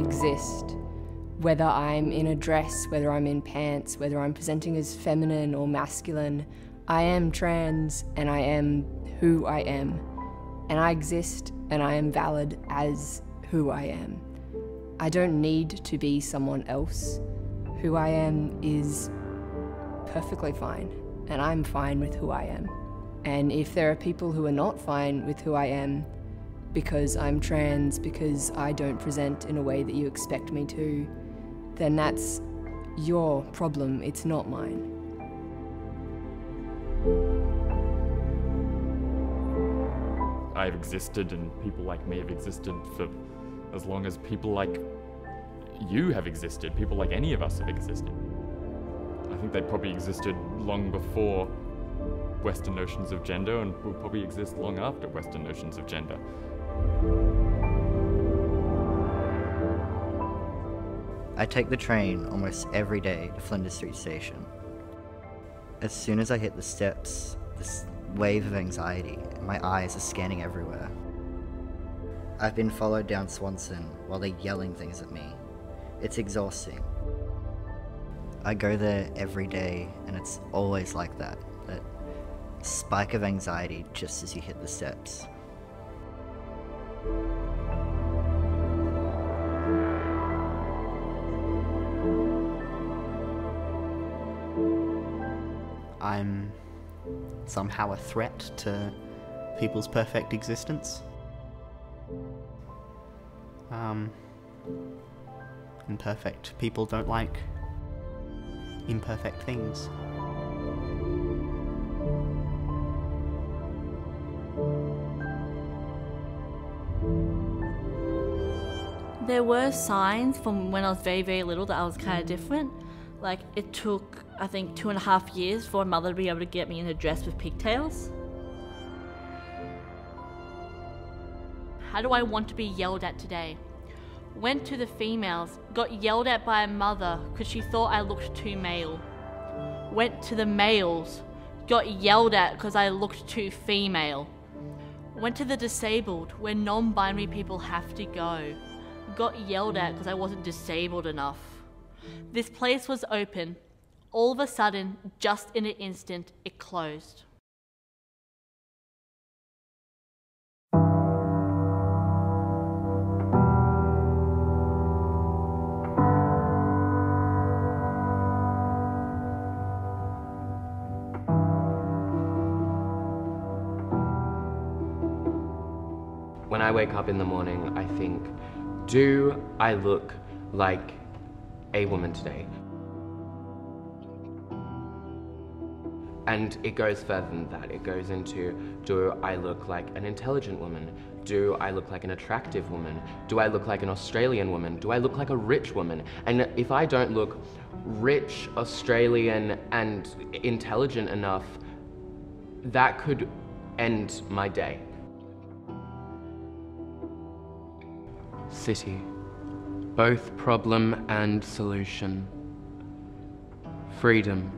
exist. Whether I'm in a dress, whether I'm in pants, whether I'm presenting as feminine or masculine, I am trans and I am who I am. And I exist and I am valid as who I am. I don't need to be someone else. Who I am is perfectly fine, and I'm fine with who I am. And if there are people who are not fine with who I am because I'm trans, because I don't present in a way that you expect me to, then that's your problem, it's not mine. I've existed and people like me have existed for as long as people like you have existed, people like any of us have existed. I think they probably existed long before Western notions of gender and will probably exist long after Western notions of gender. I take the train almost every day to Flinders Street Station. As soon as I hit the steps, this wave of anxiety, and my eyes are scanning everywhere. I've been followed down Swanson while they're yelling things at me. It's exhausting. I go there every day and it's always like that spike of anxiety just as you hit the steps. I'm somehow a threat to people's perfect existence. Imperfect people don't like imperfect things. There were signs from when I was very, very little that I was kind of different. Like, it took, I think, 2.5 years for my mother to be able to get me in a dress with pigtails. How do I want to be yelled at today? Went to the females, got yelled at by a mother because she thought I looked too male. Went to the males, got yelled at because I looked too female. Went to the disabled, where non-binary people have to go. Got yelled at because I wasn't disabled enough. This place was open. All of a sudden, just in an instant, it closed. When I wake up in the morning, I think, do I look like a woman today? And it goes further than that. It goes into, do I look like an intelligent woman? Do I look like an attractive woman? Do I look like an Australian woman? Do I look like a rich woman? And if I don't look rich, Australian, and intelligent enough, that could end my day. City, both problem and solution. Freedom,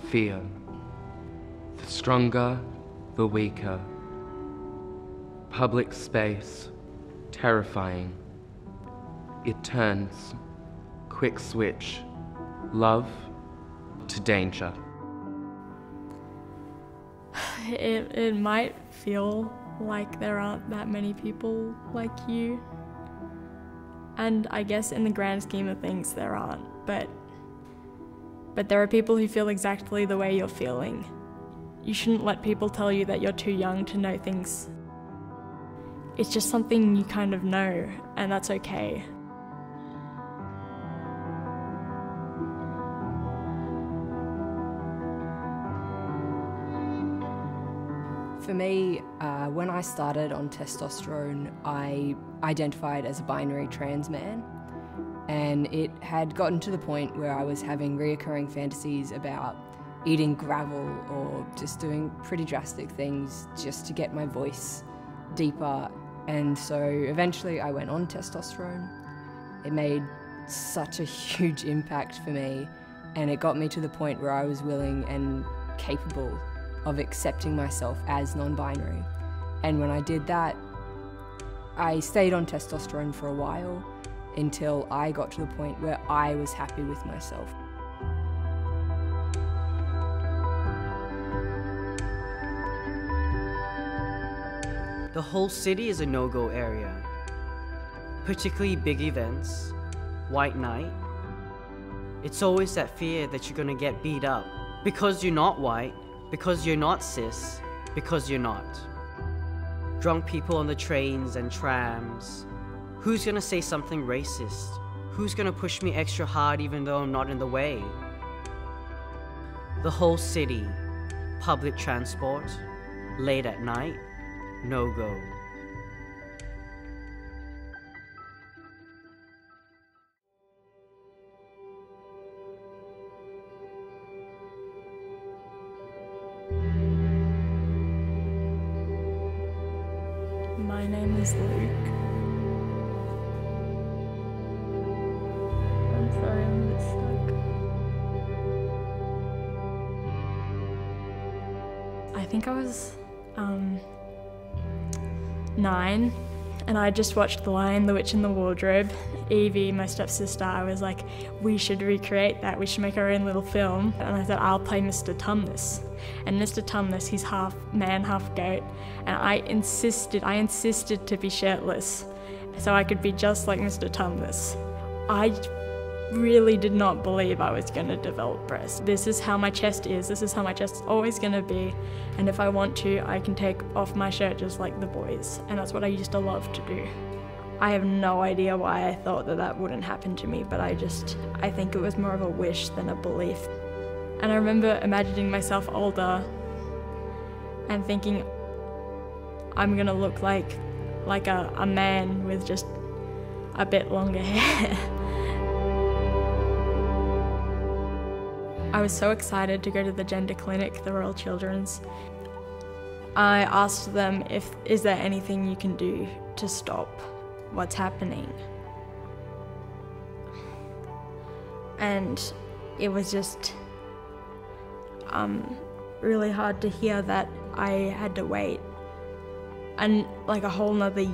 fear. The stronger, the weaker. Public space, terrifying. It turns, quick switch, love to danger. It might feel like there aren't that many people like you. And I guess in the grand scheme of things there aren't, but there are people who feel exactly the way you're feeling. You shouldn't let people tell you that you're too young to know things. It's just something you kind of know, and that's okay. For me, when I started on testosterone, I identified as a binary trans man, and it had gotten to the point where I was having reoccurring fantasies about eating gravel or just doing pretty drastic things just to get my voice deeper. And so eventually I went on testosterone. It made such a huge impact for me, and it got me to the point where I was willing and capable of accepting myself as non-binary. And when I did that, I stayed on testosterone for a while. until I got to the point where I was happy with myself. The whole city is a no-go area, particularly big events, white night. It's always that fear that you're gonna get beat up because you're not white, because you're not cis, because you're not. Drunk people on the trains and trams. Who's gonna say something racist? Who's gonna push me extra hard even though I'm not in the way? The whole city, public transport, late at night, no go. My name is Luke. I'm sorry, I'm a bit stuck. I think I was 9, and I just watched The Lion, the Witch and the Wardrobe. Evie, my stepsister, I was like, we should recreate that, we should make our own little film. And I thought, I'll play Mr. Tumnus. And Mr. Tumnus, he's half man, half goat. And I insisted to be shirtless so I could be just like Mr. Tumnus. I really did not believe I was going to develop breasts. This is how my chest is, this is how my chest is always going to be, and if I want to, I can take off my shirt just like the boys, and that's what I used to love to do. I have no idea why I thought that that wouldn't happen to me, but I think it was more of a wish than a belief. And I remember imagining myself older and thinking I'm going to look like a man with just a bit longer hair. I was so excited to go to the gender clinic, the Royal Children's. I asked them is there anything you can do to stop what's happening? And it was just really hard to hear that I had to wait and like a whole nother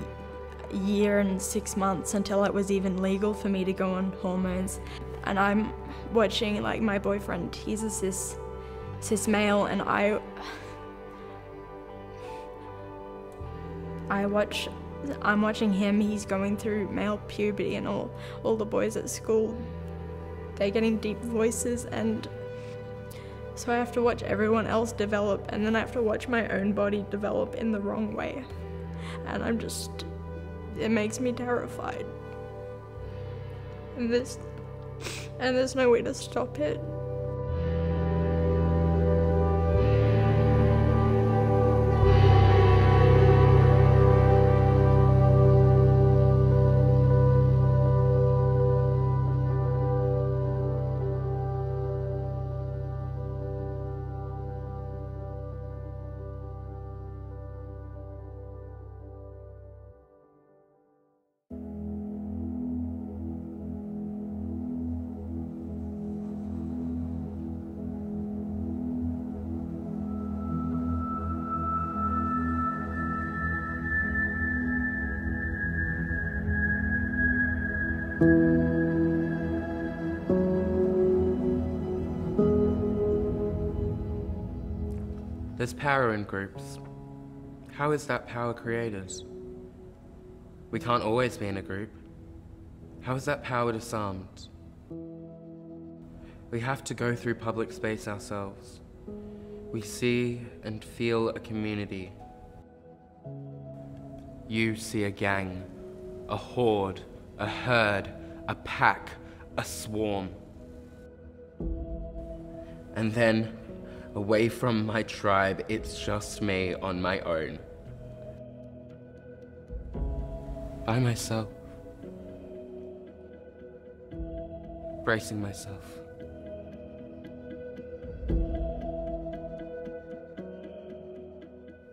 year and 6 months until it was even legal for me to go on hormones. And I'm watching like my boyfriend, he's a cis male, and I'm watching him, he's going through male puberty, and all the boys at school, they're getting deep voices, and so I have to watch everyone else develop, and then I have to watch my own body develop in the wrong way. And it makes me terrified. And there's no way to stop it. There's power in groups. How is that power created? We can't always be in a group. How is that power disarmed? We have to go through public space ourselves. We see and feel a community. You see a gang, a horde, a herd, a pack, a swarm. And then, away from my tribe, it's just me on my own. By myself. Bracing myself.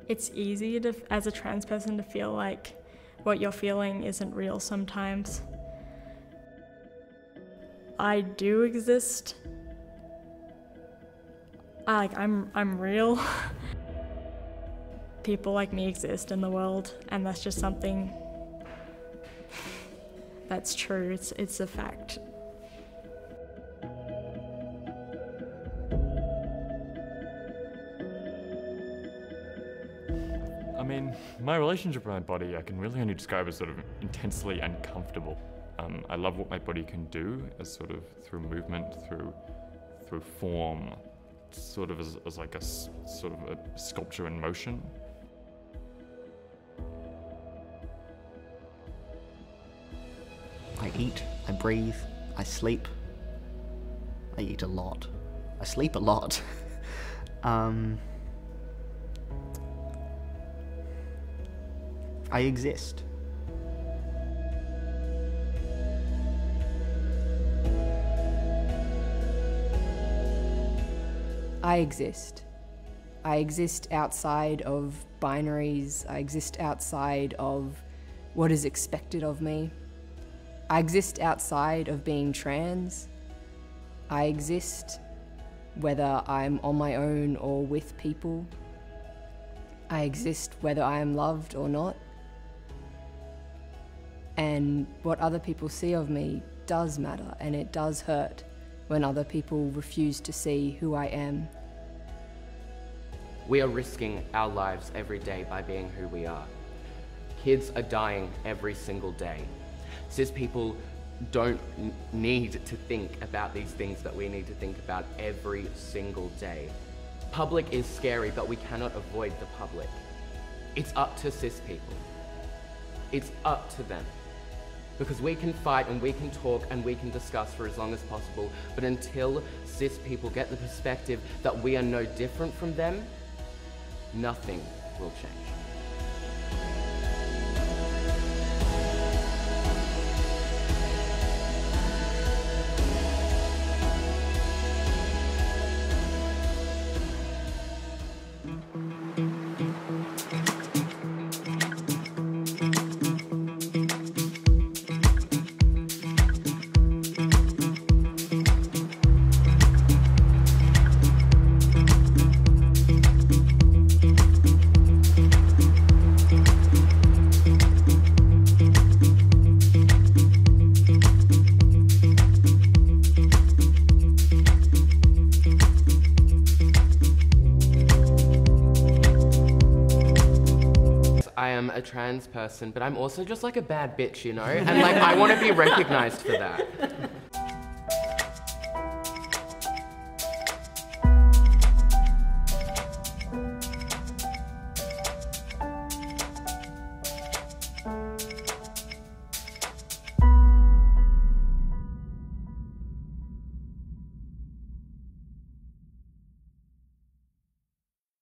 It's easy as a trans person to feel like what you're feeling isn't real sometimes. I do exist. I'm real. People like me exist in the world, and that's just something that's true. It's a fact. I mean, my relationship with my body, I can really only describe as sort of intensely uncomfortable. I love what my body can do, as sort of through movement, through form, sort of as like a sort of a sculpture in motion. I eat, I breathe, I sleep. I eat a lot. I sleep a lot. I exist. I exist. I exist outside of binaries. I exist outside of what is expected of me. I exist outside of being trans. I exist whether I'm on my own or with people. I exist whether I am loved or not. And what other people see of me does matter, and it does hurt when other people refuse to see who I am. We are risking our lives every day by being who we are. Kids are dying every single day. Cis people don't need to think about these things that we need to think about every single day. Public is scary, but we cannot avoid the public. It's up to cis people. It's up to them. Because we can fight and we can talk and we can discuss for as long as possible, but until cis people get the perspective that we are no different from them, nothing will change. A trans person, but I'm also just like a bad bitch, you know? And like, I want to be recognized for that.